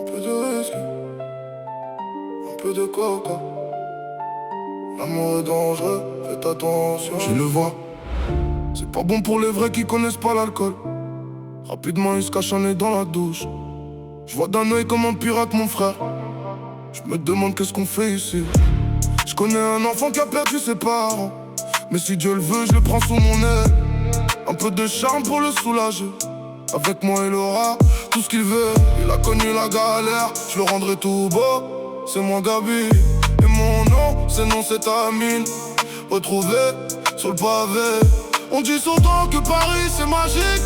Un peu de whisky, un peu de coca. L'amour est dangereux, faites attention. Je le vois, c'est pas bon pour les vrais qui connaissent pas l'alcool. Rapidement il se cache un nez dans la douche. Je vois d'un œil comme un pirate mon frère. Je me demande qu'est-ce qu'on fait ici. Je connais un enfant qui a perdu ses parents, mais si Dieu le veut, je le prends sous mon aile. Un peu de charme pour le soulager. Avec moi il aura tout ce qu'il veut. Il a connu la galère, je le rendrai tout beau. C'est moi Gabi, et mon nom, c'est Amine. Retrouvé sur le pavé. On dit souvent que Paris c'est magique.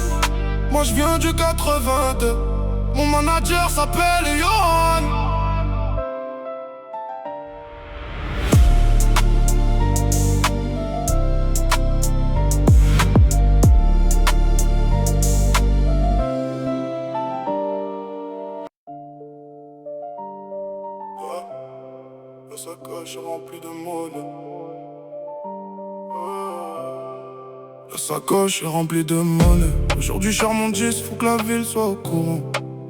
Moi je viens du 82. Mon manager s'appelle Johan. La sacoche est remplie de monnaie. La sacoche est remplie de monnaie. Aujourd'hui, charmant 10, faut que la ville soit au courant.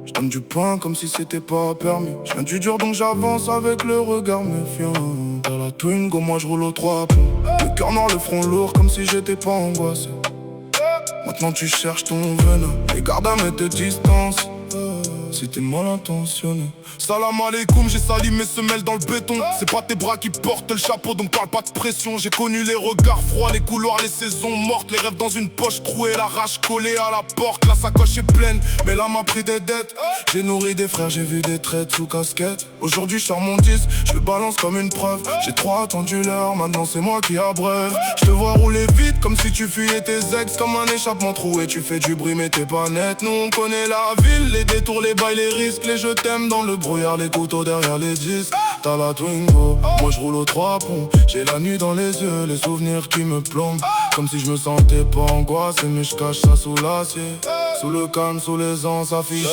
Je donne du pain comme si c'était pas permis. Je viens du dur donc j'avance avec le regard méfiant. Dans la Twingo, moi je roule aux 3 ponts. Le cœur noir, le front lourd comme si j'étais pas angoissé. Maintenant tu cherches ton venin et garde à mettre de distance. Si t'es mal intentionné. Salam alaikum, j'ai sali mes semelles dans le béton. C'est pas tes bras qui portent le chapeau, donc parle pas de pression. J'ai connu les regards froids, les couloirs, les saisons mortes. Les rêves dans une poche trouée, la rage collée à la porte. La sacoche est pleine, mais l'âme a pris des dettes. J'ai nourri des frères, j'ai vu des traites sous casquette. Aujourd'hui je sors mon 10, je le balance comme une preuve. J'ai trop attendu l'heure, maintenant c'est moi qui abreuve. Je te vois rouler vite comme si tu fuyais tes ex. Comme un échappement troué, tu fais du bruit mais t'es pas net. Nous on connaît la ville, les détours, les bails, les risques, les je t'aime dans le brouillard, les couteaux derrière les disques. T'as la Twingo, moi je roule aux 3 ponts. J'ai la nuit dans les yeux, les souvenirs qui me plombent. Comme si je me sentais pas angoissé, mais je cache ça sous l'acier. Sous le calme, sous les anses affichées.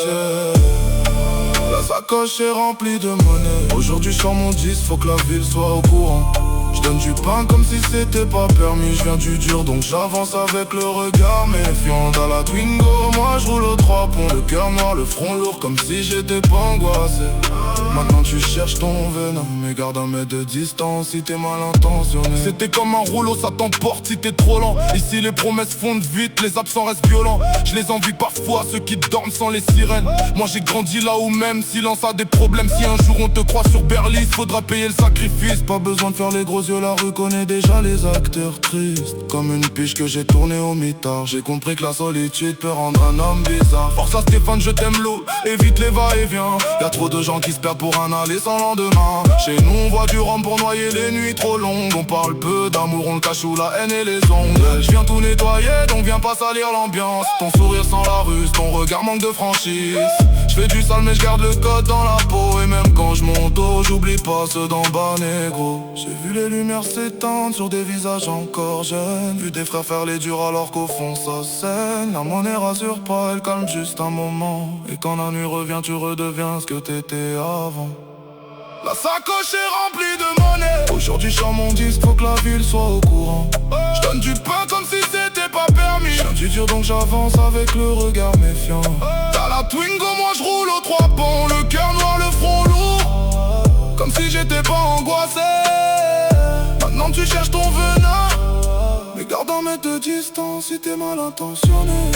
La sacoche est remplie de monnaie. Aujourd'hui je sors mon 10, faut que la ville soit au courant. Je donne du pain comme si c'était pas permis. Je viens du dur donc j'avance avec le regard méfiant. Dans la Twingo, moi je roule aux 3 ponts. Le cœur noir, le front lourd comme si j'étais pas angoissé. Maintenant tu cherches ton venin, mais garde un mètre de distance si t'es mal intentionné. C'était comme un rouleau, ça t'emporte si t'es trop lent. Ici les promesses fondent vite, les absents restent violents. Je les envie parfois, ceux qui dorment sans les sirènes. Moi j'ai grandi là où même silence a des problèmes. Si un jour on te croit sur Berlis, faudra payer le sacrifice. Pas besoin de faire les gros yeux, la rue connaît déjà les acteurs tristes. Comme une piche que j'ai tournée au mitard. J'ai compris que la solitude peut rendre un homme bizarre. Force à Stéphane, je t'aime l'eau, évite les va-et-vient. Y'a trop de gens qui se perdent pour un aller sans lendemain. Chez nous on voit du rhum pour noyer les nuits trop longues. On parle peu d'amour, on le cache sous la haine et les ongles. Je viens tout nettoyer donc viens pas salir l'ambiance. Ton sourire sans la ruse, ton regard manque de franchise. Je fais du sale mais je garde le code dans la peau. Et même quand je monte haut, j'oublie pas ceux d'en bas négro. J'ai vu les lumières s'éteindre sur des visages encore jeunes. Vu des frères faire les durs alors qu'au fond ça saigne. La monnaie rassure pas, elle calme juste un moment. Et quand la nuit revient tu redeviens ce que t'étais avant. La sacoche est remplie de monnaie. Aujourd'hui je sors mon disque, faut que la ville soit au courant. Je donne du pain comme si c'était pas permis. Je viens du dur donc j'avance avec le regard méfiant. T'as la Twingo, moi je roule aux 3 ponts. Le cœur noir, le front lourd, comme si j'étais pas angoissé. Maintenant tu cherches ton venin, mais garde un mètre de distance si t'es mal intentionné.